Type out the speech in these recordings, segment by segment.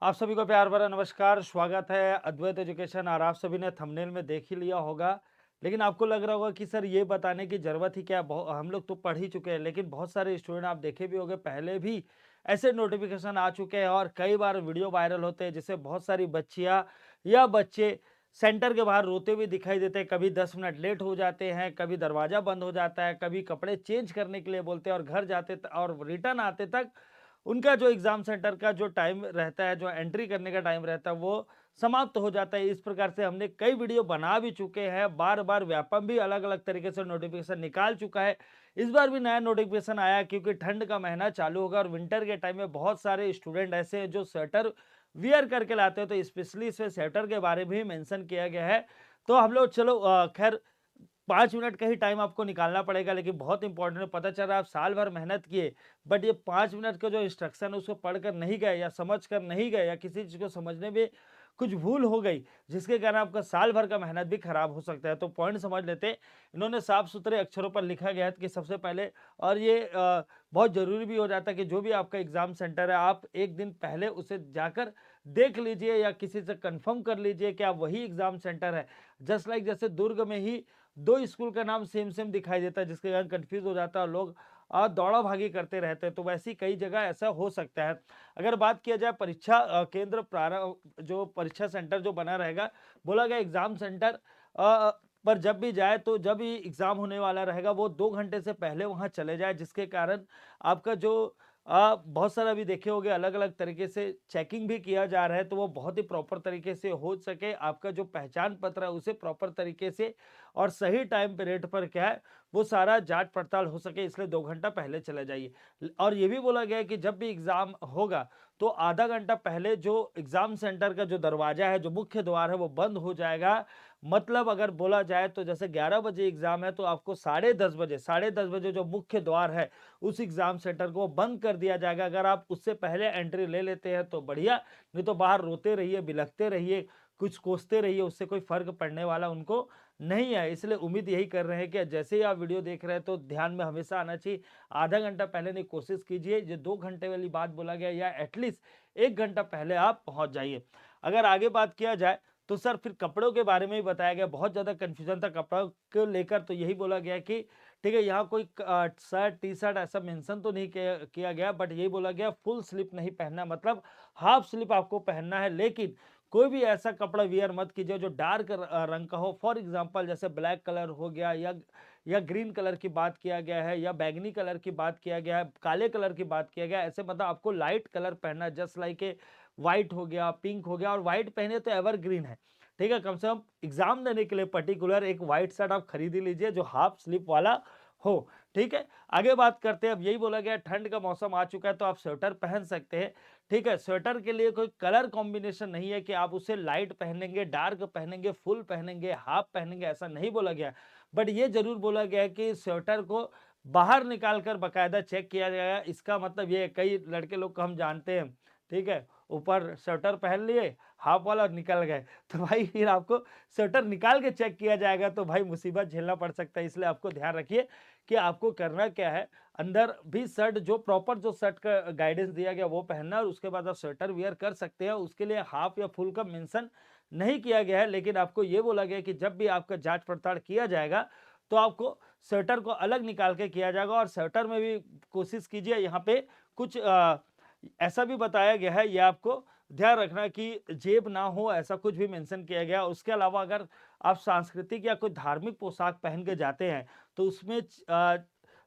आप सभी को प्यार भरा नमस्कार, स्वागत है अद्वैत एजुकेशन। और आप सभी ने थंबनेल में देख ही लिया होगा, लेकिन आपको लग रहा होगा कि सर ये बताने की ज़रूरत ही क्या है, हम लोग तो पढ़ ही चुके हैं। लेकिन बहुत सारे स्टूडेंट आप देखे भी होंगे, पहले भी ऐसे नोटिफिकेशन आ चुके हैं और कई बार वीडियो वायरल होते हैं, जिससे बहुत सारी बच्चियाँ या बच्चे सेंटर के बाहर रोते हुए दिखाई देते हैं। कभी 10 मिनट लेट हो जाते हैं, कभी दरवाज़ा बंद हो जाता है, कभी कपड़े चेंज करने के लिए बोलते हैं और घर जाते और रिटर्न आते तक उनका जो एग्ज़ाम सेंटर का जो टाइम रहता है, जो एंट्री करने का टाइम रहता है, वो समाप्त हो जाता है। इस प्रकार से हमने कई वीडियो बना भी चुके हैं, बार-बार व्यापम भी अलग-अलग तरीके से नोटिफ़िकेशन निकाल चुका है। इस बार भी नया नोटिफ़िकेशन आया क्योंकि ठंड का महीना चालू होगा और विंटर के टाइम में बहुत सारे स्टूडेंट ऐसे हैं जो स्वेटर वियर करके लाते हैं, तो स्पेशली इसमें स्वेटर के बारे में भी मेंशन किया गया है। तो हम लोग चलो खैर 5 मिनट का ही टाइम आपको निकालना पड़ेगा, लेकिन बहुत इंपॉर्टेंट है। पता चल रहा है आप साल भर मेहनत किए, बट ये 5 मिनट का जो इंस्ट्रक्शन है उसको पढ़कर नहीं गए या समझ कर नहीं गए या किसी चीज़ को समझने में कुछ भूल हो गई, जिसके कारण आपका साल भर का मेहनत भी खराब हो सकता है। तो पॉइंट समझ लेते हैं। इन्होंने साफ-सुथरे अक्षरों पर लिखा गया है कि सबसे पहले, और ये बहुत ज़रूरी भी हो जाता है कि जो भी आपका एग्ज़ाम सेंटर है, आप 1 दिन पहले उसे जाकर देख लीजिए या किसी से कन्फर्म कर लीजिए कि आप वही एग्ज़ाम सेंटर है। जस्ट लाइक जैसे दुर्ग में ही 2 स्कूल का नाम सेम-सेम दिखाई देता है, जिसके कारण कन्फ्यूज़ हो जाता है और लोग दौड़ा-भागी करते रहते हैं, तो वैसे ही कई जगह ऐसा हो सकता है। अगर बात किया जाए परीक्षा केंद्र जो परीक्षा सेंटर जो बना रहेगा, बोला गया एग्ज़ाम सेंटर पर जब भी जाए तो जब भी एग्ज़ाम होने वाला रहेगा वो 2 घंटे से पहले वहाँ चले जाएँ, जिसके कारण आपका जो बहुत सारा अभी देखे होंगे अलग-अलग तरीके से चेकिंग भी किया जा रहा है, तो वो बहुत ही प्रॉपर तरीके से हो सके, आपका जो पहचान पत्र है उसे प्रॉपर तरीके से और सही टाइम पीरियड पर क्या है, वो सारा जाँच-पड़ताल हो सके, इसलिए 2 घंटा पहले चले जाइए। और ये भी बोला गया है कि जब भी एग्ज़ाम होगा, तो आधा घंटा पहले जो एग्ज़ाम सेंटर का जो दरवाज़ा है, जो मुख्य द्वार है, वो बंद हो जाएगा। मतलब अगर बोला जाए तो जैसे 11 बजे एग्ज़ाम है, तो आपको साढ़े 10 बजे जो मुख्य द्वार है, उस एग्ज़ाम सेंटर को बंद कर दिया जाएगा। अगर आप उससे पहले एंट्री ले लेते हैं तो बढ़िया, नहीं तो बाहर रोते रहिए, बिलखते रहिए, कुछ कोसते रहिए, उससे कोई फ़र्क पड़ने वाला उनको नहीं है। इसलिए उम्मीद यही कर रहे हैं कि जैसे ही आप वीडियो देख रहे हैं तो ध्यान में हमेशा आना चाहिए, आधा घंटा पहले नहीं, कोशिश कीजिए जो 2 घंटे वाली बात बोला गया या एटलीस्ट 1 घंटा पहले आप पहुँच जाइए। अगर आगे बात किया जाए तो सर फिर कपड़ों के बारे में ही बताया गया, बहुत ज़्यादा कन्फ्यूज़न था कपड़ों को लेकर, तो यही बोला गया कि ठीक है, यहाँ कोई शर्ट, टी-शर्ट ऐसा मेंशन तो नहीं किया किया गया, बट यही बोला गया फुल स्लीव नहीं पहनना, मतलब हाफ स्लीव आपको पहनना है, लेकिन कोई भी ऐसा कपड़ा वियर मत कीजिए जो डार्क रंग का हो। फॉर एग्जांपल जैसे ब्लैक कलर हो गया या ग्रीन कलर की बात किया गया है या बैंगनी कलर की बात किया गया है, काले कलर की बात किया गया है, ऐसे मतलब आपको लाइट कलर पहनना है, जस्ट लाइक ए व्हाइट हो गया, पिंक हो गया, और व्हाइट पहने तो एवरग्रीन है। ठीक है, कम से कम एग्जाम देने के लिए पर्टिकुलर एक व्हाइट शर्ट आप खरीद ही लीजिए जो हाफ स्लीव वाला हो। ठीक है, आगे बात करते हैं। अब यही बोला गया ठंड का मौसम आ चुका है तो आप स्वेटर पहन सकते हैं। ठीक है, स्वेटर के लिए कोई कलर कॉम्बिनेशन नहीं है कि आप उसे लाइट पहनेंगे, डार्क पहनेंगे, फुल पहनेंगे, हाफ पहनेंगे, ऐसा नहीं बोला गया। बट ये जरूर बोला गया है कि स्वेटर को बाहर निकाल कर बाकायदा चेक किया जाएगा। इसका मतलब ये है, कई लड़के लोग को हम जानते हैं, ठीक है, ऊपर स्वेटर पहन लिए हाफ वाला और निकल गए, तो भाई फिर आपको स्वेटर निकाल के चेक किया जाएगा तो भाई मुसीबत झेलना पड़ सकता है। इसलिए आपको ध्यान रखिए कि आपको करना क्या है, अंदर भी शर्ट जो प्रॉपर जो शर्ट का गाइडेंस दिया गया वो पहनना है और उसके बाद आप स्वेटर वियर कर सकते हैं। उसके लिए हाफ या फुल का मेंशन नहीं किया गया है, लेकिन आपको ये बोला गया है कि जब भी आपका जांच पड़ताल किया जाएगा तो आपको स्वेटर को अलग निकाल के किया जाएगा। और स्वेटर में भी कोशिश कीजिए, यहाँ पे कुछ ऐसा भी बताया गया है, ये आपको ध्यान रखना कि जेब ना हो, ऐसा कुछ भी मेंशन किया गया। उसके अलावा अगर आप सांस्कृतिक या कोई धार्मिक पोशाक पहन के जाते हैं तो उसमें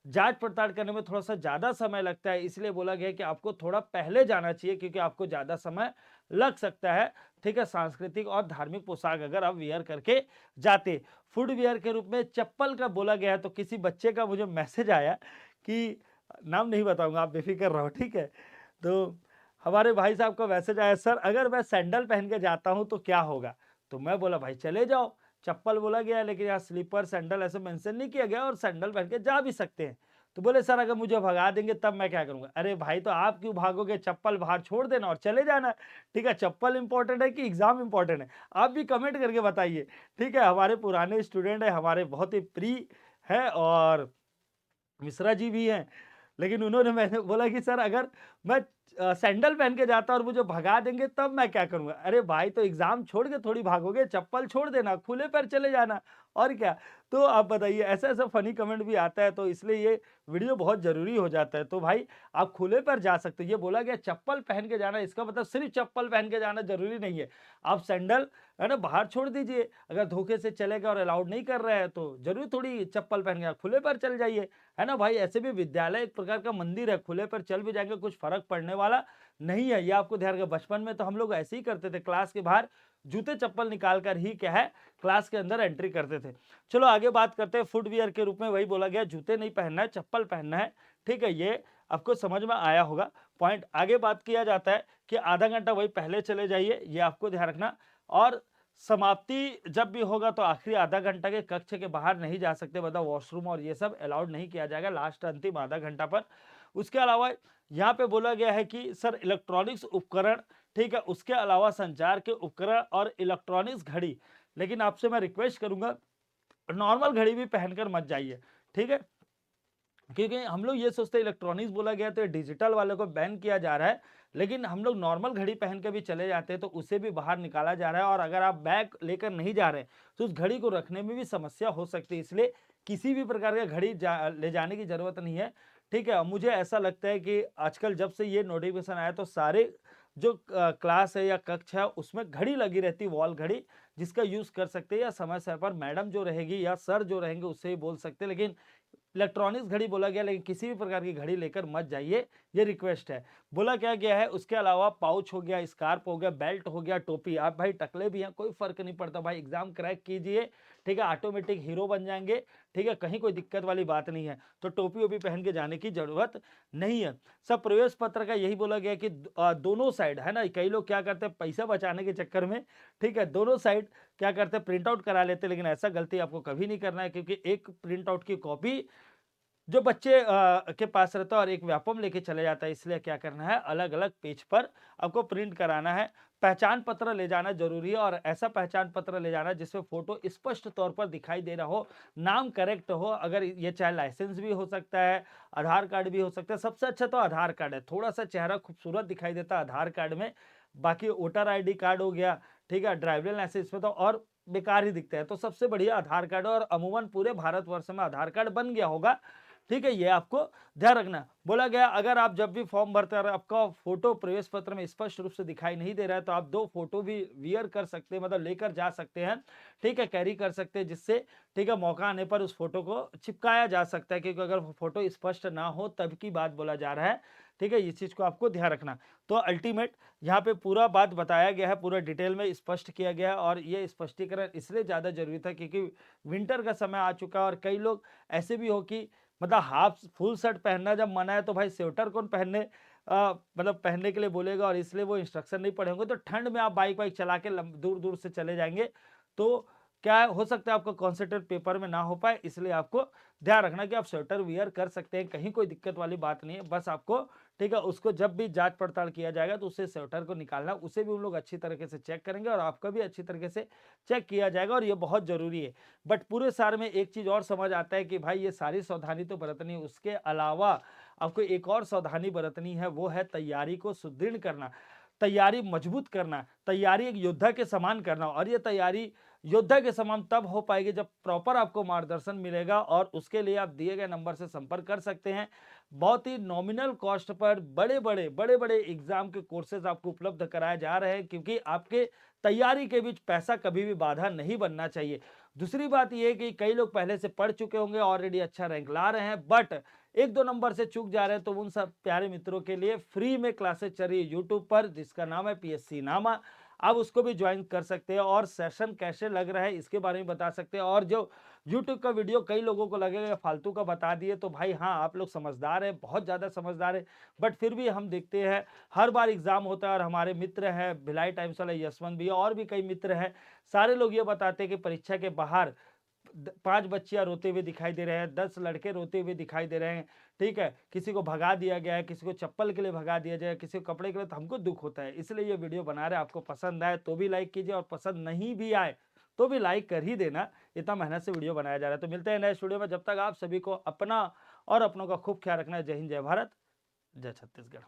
जांच पड़ताल करने में थोड़ा सा ज्यादा समय लगता है, इसलिए बोला गया है कि आपको थोड़ा पहले जाना चाहिए क्योंकि आपको ज्यादा समय लग सकता है। ठीक है, सांस्कृतिक और धार्मिक पोशाक अगर आप वियर करके जाते। फुट वियर के रूप में चप्पल का बोला गया है, तो किसी बच्चे का मुझे मैसेज आया कि नाम नहीं बताऊंगा, आप बेफिक्र रहो, ठीक है। तो हमारे भाई साहब का मैसेज आया, सर अगर मैं सैंडल पहन के जाता हूं तो क्या होगा। तो मैं बोला भाई चले जाओ, चप्पल बोला गया है लेकिन यहाँ स्लीपर सैंडल ऐसे मेंशन नहीं किया गया और सैंडल पहन के जा भी सकते हैं। तो बोले सर अगर मुझे भगा देंगे तब मैं क्या करूंगा। अरे भाई तो आप क्यों भागोगे, चप्पल बाहर छोड़ देना और चले जाना। ठीक है, चप्पल इंपॉर्टेंट है कि एग्जाम इंपॉर्टेंट है, आप भी कमेंट करके बताइए। ठीक है, हमारे पुराने स्टूडेंट है, हमारे बहुत ही प्रिय है और मिश्रा जी भी हैं, लेकिन उन्होंने मैंने बोला कि सर अगर मैं सैंडल पहन के जाता और मुझे भगा देंगे तब मैं क्या करूँगा? अरे भाई तो एग्ज़ाम छोड़ के थोड़ी भागोगे, चप्पल छोड़ देना, खुले पैर चले जाना और क्या। तो आप बताइए ऐसा-ऐसा फ़नी कमेंट भी आता है, तो इसलिए ये वीडियो बहुत ज़रूरी हो जाता है। तो भाई आप खुले पैर जा सकते हो, ये बोला गया चप्पल पहन के जाना, इसका मतलब सिर्फ़ चप्पल पहन के जाना ज़रूरी नहीं है। आप सैंडल है ना बाहर छोड़ दीजिए, अगर धोखे से चले गए और अलाउड नहीं कर रहे हैं तो ज़रूरी थोड़ी चप्पल पहन के खुले पैर चल जाइए, है ना भाई? ऐसे भी विद्यालय एक प्रकार का मंदिर है, खुले पैर चल भी जाएँगे कुछ फ़र्क पड़ने वाला नहीं है, ये आपको ध्यान रखें। बचपन में तो हम लोग ऐसे ही करते थे, क्लास के बाहर जूते-चप्पल निकाल कर ही क्या है, क्लास के अंदर एंट्री करते थे। चलो आगे बात करते हैं फुटवियर के रूप में वही बोला गया जूते नहीं पहनना है, चप्पल पहनना है, ठीक है? ये आपको समझ में आया होगा पॉइंट। आगे बात किया जाता है कि आधा घंटा वही पहले चले जाइए, ये आपको ध्यान रखना और समाप्ति जब भी होगा तो आखिरी आधा घंटा के कक्ष के बाहर नहीं जा सकते, मतलब वॉशरूम और ये सब अलाउड नहीं किया जाएगा लास्ट अंतिम आधा घंटा पर। उसके अलावा यहाँ पे बोला गया है कि सर इलेक्ट्रॉनिक्स उपकरण, ठीक है, उसके अलावा संचार के उपकरण और इलेक्ट्रॉनिक्स घड़ी, लेकिन आपसे मैं रिक्वेस्ट करूंगा नॉर्मल घड़ी भी पहनकर मत जाइए, ठीक है? क्योंकि हम लोग ये सोचते हैं इलेक्ट्रॉनिक्स बोला गया तो ये डिजिटल वाले को बैन किया जा रहा है, लेकिन हम लोग नॉर्मल घड़ी पहन के भी चले जाते हैं तो उसे भी बाहर निकाला जा रहा है और अगर आप बैग लेकर नहीं जा रहे हैं तो उस घड़ी को रखने में भी समस्या हो सकती है, इसलिए किसी भी प्रकार का घड़ी ले जाने की जरूरत नहीं है, ठीक है? और मुझे ऐसा लगता है कि आजकल जब से ये नोटिफिकेशन आया तो सारे जो क्लास है या कक्ष है उसमें घड़ी लगी रहती है, वॉल घड़ी, जिसका यूज कर सकते हैं या समय समय पर मैडम जो रहेगी या सर जो रहेंगे उससे ही बोल सकते हैं, लेकिन इलेक्ट्रॉनिक्स घड़ी बोला गया, लेकिन किसी भी प्रकार की घड़ी लेकर मत जाइए, ये रिक्वेस्ट है। बोला क्या गया है उसके अलावा पाउच हो गया, स्कार्फ हो गया, बेल्ट हो गया, टोपी, आप भाई टकले भी हैं कोई फर्क नहीं पड़ता भाई, एग्जाम क्रैक कीजिए, ठीक है, ऑटोमेटिक हीरो बन जाएंगे, ठीक है, कहीं कोई दिक्कत वाली बात नहीं है, तो टोपी वोपी पहन के जाने की जरूरत नहीं है। सब प्रवेश पत्र का यही बोला गया कि दोनों साइड है ना, कई लोग क्या करते हैं पैसा बचाने के चक्कर में, ठीक है, दोनों साइड क्या करते हैं प्रिंट आउट करा लेते हैं, लेकिन ऐसा गलती आपको कभी नहीं करना है, क्योंकि एक प्रिंट आउट की कॉपी जो बच्चे के पास रहता है और एक व्यापम लेके चले जाता है, इसलिए क्या करना है अलग-अलग पेज पर आपको प्रिंट कराना है। पहचान पत्र ले जाना ज़रूरी है और ऐसा पहचान पत्र ले जाना जिसमें फ़ोटो स्पष्ट तौर पर दिखाई दे रहा हो, नाम करेक्ट हो, अगर ये चाहे लाइसेंस भी हो सकता है, आधार कार्ड भी हो सकता है, सबसे अच्छा तो आधार कार्ड है, थोड़ा-सा चेहरा खूबसूरत दिखाई देता है आधार कार्ड में, बाकी वोटर आईडी कार्ड हो गया, ठीक है, ड्राइविंग लाइसेंस में तो और बेकार ही दिखता है, तो सबसे बढ़िया आधार कार्ड है और अमूमन पूरे भारतवर्ष में आधार कार्ड बन गया होगा, ठीक है, ये आपको ध्यान रखना। बोला गया अगर आप जब भी फॉर्म भरते हैं और आपका फोटो प्रवेश पत्र में स्पष्ट रूप से दिखाई नहीं दे रहा है तो आप 2 फोटो भी वियर कर सकते हैं, मतलब लेकर जा सकते हैं, ठीक है, कैरी कर सकते हैं, जिससे ठीक है मौका आने पर उस फोटो को चिपकाया जा सकता है, क्योंकि अगर फोटो स्पष्ट ना हो तब की बात बोला जा रहा है, ठीक है, इस चीज को आपको ध्यान रखना। तो अल्टीमेट यहाँ पे पूरा बात बताया गया है, पूरा डिटेल में स्पष्ट किया गया है और ये स्पष्टीकरण इसलिए ज्यादा जरूरी था क्योंकि विंटर का समय आ चुका है और कई लोग ऐसे भी हो कि मतलब हाफ फुल शर्ट पहनना जब मना है तो भाई स्वेटर कौन पहनने मतलब पहनने के लिए बोलेगा, और इसलिए वो इंस्ट्रक्शन नहीं पढ़े होंगे तो ठंड में आप बाइक वाइक चला के दूर दूर से चले जाएंगे तो क्या हो सकता है आपका कॉन्सेंट्रेट पेपर में ना हो पाए, इसलिए आपको ध्यान रखना कि आप स्वेटर वियर कर सकते हैं, कहीं कोई दिक्कत वाली बात नहीं है, बस आपको ठीक है उसको जब भी जांच पड़ताल किया जाएगा तो उसे स्वेटर को निकालना, उसे भी उन लोग अच्छी तरीके से चेक करेंगे और आपका भी अच्छी तरीके से चेक किया जाएगा और ये बहुत जरूरी है। बट पूरे सार में एक चीज और समझ आता है कि भाई ये सारी सावधानी तो बरतनी है, उसके अलावा आपको एक और सावधानी बरतनी है, वो है तैयारी को सुदृढ़ करना, तैयारी मजबूत करना, तैयारी एक योद्धा के समान करना, और ये तैयारी योद्धा के समान तब हो पाएगी जब प्रॉपर आपको मार्गदर्शन मिलेगा और उसके लिए आप दिए गए नंबर से संपर्क कर सकते हैं। बहुत ही नॉमिनल कॉस्ट पर बड़े-बड़े एग्जाम के कोर्सेज आपको उपलब्ध कराए जा रहे हैं, क्योंकि आपके तैयारी के बीच पैसा कभी भी बाधा नहीं बनना चाहिए। दूसरी बात यह है कि कई लोग पहले से पढ़ चुके होंगे, ऑलरेडी अच्छा रैंक ला रहे हैं, बट 1-2 नंबर से चूक जा रहे हैं, तो उन सब प्यारे मित्रों के लिए फ्री में क्लासेस चल रही है यूट्यूब पर, जिसका नाम है पीएससी नामा। आप उसको भी ज्वाइन कर सकते हैं और सेशन कैसे लग रहा है इसके बारे में बता सकते हैं। और जो यूट्यूब का भिडियो कई लोगों को लगेगा फालतू का बता दिए, तो भाई हाँ आप लोग समझदार हैं, बहुत ज़्यादा समझदार हैं, बट फिर भी हम देखते हैं हर बार एग्जाम होता है और हमारे मित्र हैं भिलाई टाइम्स वाले यशवंत भी और भी कई मित्र हैं, सारे लोग ये बताते हैं कि परीक्षा के बाहर 5 बच्चियां रोते हुए दिखाई दे रहे हैं, 10 लड़के रोते हुए दिखाई दे रहे हैं, ठीक है, किसी को भगा दिया गया है, किसी को चप्पल के लिए भगा दिया जाए, किसी को कपड़े के लिए, तो हमको दुख होता है, इसलिए ये वीडियो बना रहे हैं। आपको पसंद आए तो भी लाइक कीजिए और पसंद नहीं भी आए तो भी लाइक कर ही देना, इतना मेहनत से वीडियो बनाया जा रहा है। तो मिलते हैं नेक्स्ट वीडियो में, जब तक आप सभी को अपना और अपनों का खूब ख्याल रखना है। जय हिंद, जय भारत, जय छत्तीसगढ़।